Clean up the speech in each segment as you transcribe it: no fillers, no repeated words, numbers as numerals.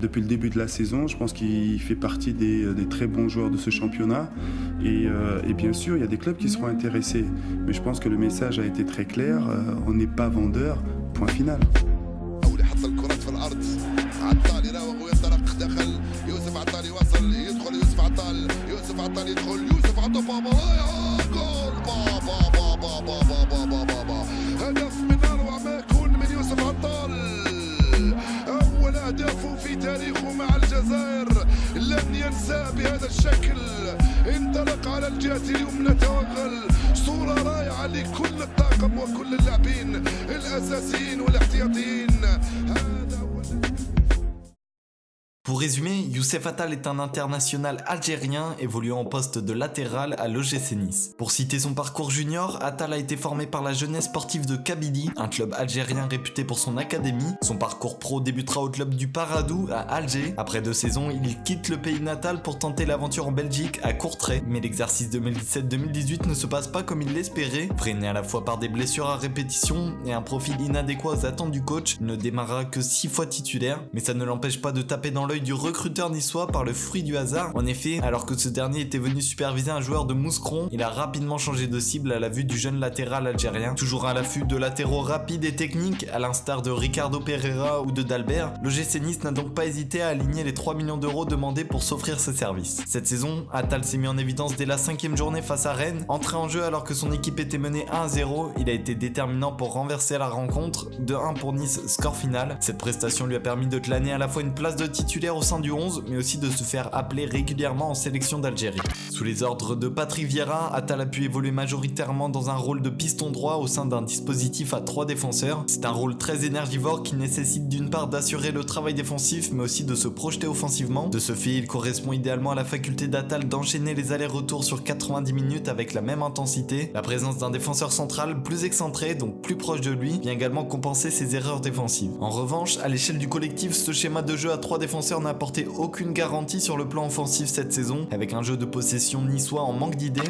Depuis le début de la saison, je pense qu'il fait partie des très bons joueurs de ce championnat. Et bien sûr, il y a des clubs qui seront intéressés. Mais je pense que le message a été très clair. On n'est pas vendeur, point final. في تاريخه مع الجزائر لن ينسى بهذا الشكل. انطلق على الجهة اليمنى توغل. صورة رائعة لكل الطاقم وكل اللاعبين الأساسيين والاحتياطيين. Pour résumer, Youssef Attal est un international algérien évoluant en poste de latéral à l'OGC Nice. Pour citer son parcours junior, Attal a été formé par la jeunesse sportive de Kabylie, un club algérien réputé pour son académie. Son parcours pro débutera au club du Paradou à Alger. Après 2 saisons, il quitte le pays natal pour tenter l'aventure en Belgique à Courtrai. Mais l'exercice 2017-2018 ne se passe pas comme il l'espérait. Freiné à la fois par des blessures à répétition et un profil inadéquat aux attentes du coach, il ne démarrera que 6 fois titulaire. Mais ça ne l'empêche pas de taper dans l'œil du recruteur niçois par le fruit du hasard. En effet, alors que ce dernier était venu superviser un joueur de Mouscron, il a rapidement changé de cible à la vue du jeune latéral algérien. Toujours à l'affût de latéraux rapides et techniques, à l'instar de Ricardo Pereira ou de Dalbert, l'OGC Nice n'a donc pas hésité à aligner les 3 millions d'euros demandés pour s'offrir ses services. Cette saison, Attal s'est mis en évidence dès la 5e journée face à Rennes. Entré en jeu alors que son équipe était menée 1-0, il a été déterminant pour renverser la rencontre. 2-1 pour Nice, score final. Cette prestation lui a permis de glaner à la fois une place de titulaire au sein du 11, mais aussi de se faire appeler régulièrement en sélection d'Algérie. Sous les ordres de Patrick Vieira, Attal a pu évoluer majoritairement dans un rôle de piston droit au sein d'un dispositif à 3 défenseurs. C'est un rôle très énergivore qui nécessite d'une part d'assurer le travail défensif, mais aussi de se projeter offensivement. De ce fait, il correspond idéalement à la faculté d'Attal d'enchaîner les allers-retours sur 90 minutes avec la même intensité. La présence d'un défenseur central plus excentré, donc plus proche de lui, vient également compenser ses erreurs défensives. En revanche, à l'échelle du collectif, ce schéma de jeu à 3 défenseurs n'a apporté aucune garantie sur le plan offensif cette saison, avec un jeu de possession niçois en manque d'idées.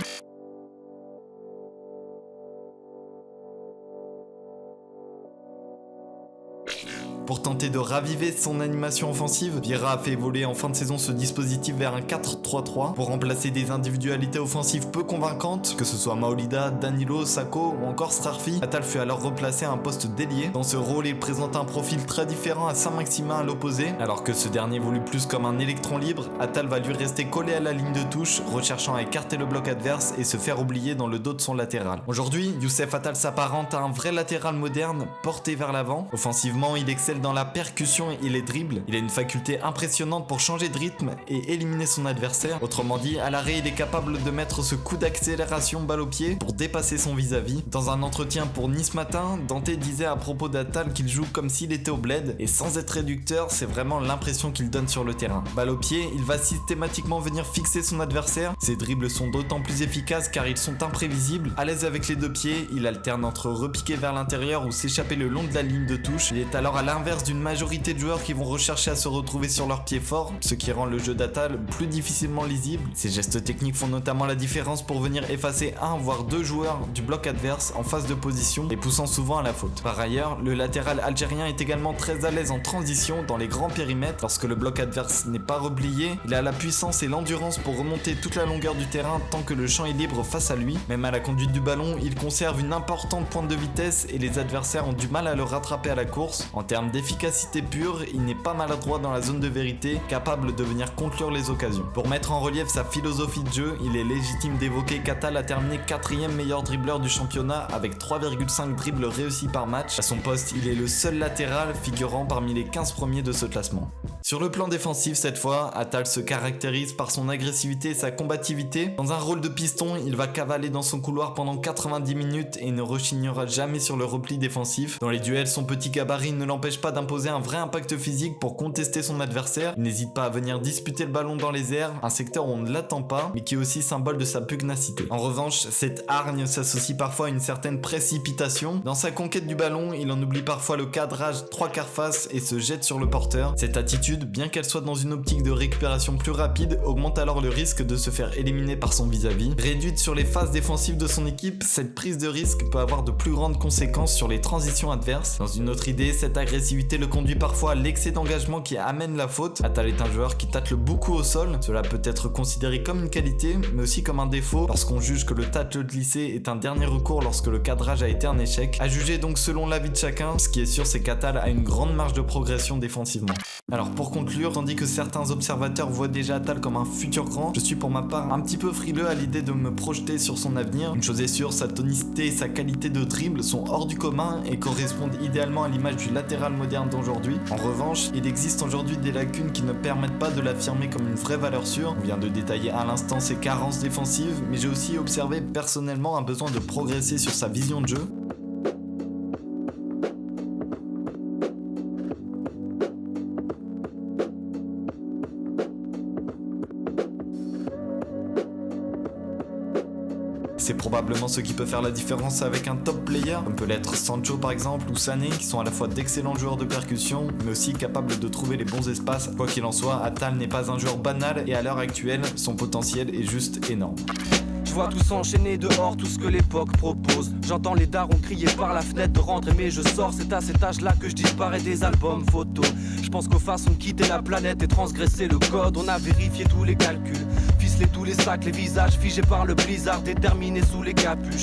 Pour tenter de raviver son animation offensive, Vieira a fait évoluer en fin de saison ce dispositif vers un 4-3-3 pour remplacer des individualités offensives peu convaincantes, que ce soit Maolida, Danilo, Sako ou encore Srarfi. Attal fut alors replacé à un poste d'ailier. Dans ce rôle, il présente un profil très différent à Saint-Maximin à l'opposé, alors que ce dernier évolue plus comme un électron libre. Attal va lui rester collé à la ligne de touche, recherchant à écarter le bloc adverse et se faire oublier dans le dos de son latéral. Aujourd'hui, Youssef Attal s'apparente à un vrai latéral moderne, porté vers l'avant. Offensivement, il excelle dans la percussion et les dribbles. Il a une faculté impressionnante pour changer de rythme et éliminer son adversaire. Autrement dit, à l'arrêt, il est capable de mettre ce coup d'accélération balle au pied pour dépasser son vis-à-vis. Dans un entretien pour Nice Matin, Dante disait à propos d'Attal qu'il joue comme s'il était au bled, et sans être réducteur, c'est vraiment l'impression qu'il donne sur le terrain. Balle au pied, il va systématiquement venir fixer son adversaire. Ses dribbles sont d'autant plus efficaces car ils sont imprévisibles. À l'aise avec les 2 pieds, il alterne entre repiquer vers l'intérieur ou s'échapper le long de la ligne de touche. Il est alors à l'inverse d'une majorité de joueurs qui vont rechercher à se retrouver sur leurs pieds forts, ce qui rend le jeu d'Attal plus difficilement lisible. Ces gestes techniques font notamment la différence pour venir effacer 1 voire 2 joueurs du bloc adverse en phase de position, les poussant souvent à la faute. Par ailleurs, le latéral algérien est également très à l'aise en transition dans les grands périmètres. Lorsque le bloc adverse n'est pas replié, il a la puissance et l'endurance pour remonter toute la longueur du terrain tant que le champ est libre face à lui. Même à la conduite du ballon, il conserve une importante pointe de vitesse et les adversaires ont du mal à le rattraper à la course. En termes d'efficacité pure, il n'est pas maladroit dans la zone de vérité, capable de venir conclure les occasions. Pour mettre en relief sa philosophie de jeu, il est légitime d'évoquer qu'Attal a terminé 4e meilleur dribbleur du championnat avec 3,5 dribbles réussis par match. À son poste, il est le seul latéral figurant parmi les 15 premiers de ce classement. Sur le plan défensif cette fois, Attal se caractérise par son agressivité et sa combativité. Dans un rôle de piston, il va cavaler dans son couloir pendant 90 minutes et ne rechignera jamais sur le repli défensif. Dans les duels, son petit gabarit ne l'empêche pas d'imposer un vrai impact physique pour contester son adversaire. Il n'hésite pas à venir disputer le ballon dans les airs, un secteur où on ne l'attend pas, mais qui est aussi symbole de sa pugnacité. En revanche, cette hargne s'associe parfois à une certaine précipitation. Dans sa conquête du ballon, il en oublie parfois le cadrage 3/4 face et se jette sur le porteur. Cette attitude, bien qu'elle soit dans une optique de récupération plus rapide, augmente alors le risque de se faire éliminer par son vis-à-vis. Réduite sur les phases défensives de son équipe, cette prise de risque peut avoir de plus grandes conséquences sur les transitions adverses. Dans une autre idée, cette agressivité qualité le conduit parfois à l'excès d'engagement qui amène la faute. Atal est un joueur qui tacle beaucoup au sol. Cela peut être considéré comme une qualité, mais aussi comme un défaut lorsqu'on juge que le tacle glissé est un dernier recours lorsque le cadrage a été un échec. À juger donc selon l'avis de chacun, ce qui est sûr c'est qu'Atal a une grande marge de progression défensivement. Alors pour conclure, tandis que certains observateurs voient déjà Atal comme un futur grand, je suis pour ma part un petit peu frileux à l'idée de me projeter sur son avenir. Une chose est sûre, sa tonicité et sa qualité de dribble sont hors du commun et correspondent idéalement à l'image du latéral moderne d'aujourd'hui. En revanche, il existe aujourd'hui des lacunes qui ne permettent pas de l'affirmer comme une vraie valeur sûre. On vient de détailler à l'instant ses carences défensives, mais j'ai aussi observé personnellement un besoin de progresser sur sa vision de jeu. C'est probablement ce qui peut faire la différence avec un top player, comme peut l'être Sancho par exemple ou Sané, qui sont à la fois d'excellents joueurs de percussion, mais aussi capables de trouver les bons espaces. Quoi qu'il en soit, Atal n'est pas un joueur banal et à l'heure actuelle, son potentiel est juste énorme. Je vois tout s'enchaîner dehors, tout ce que l'époque propose. J'entends les darons crier par la fenêtre de rentrer, mais je sors, c'est à cet âge-là que je disparais des albums photos. Je pense qu'aux façons de quitter la planète et transgresser le code, on a vérifié tous les calculs, ficelé tous les sacs, les visages figés par le blizzard, déterminés sous les capuches.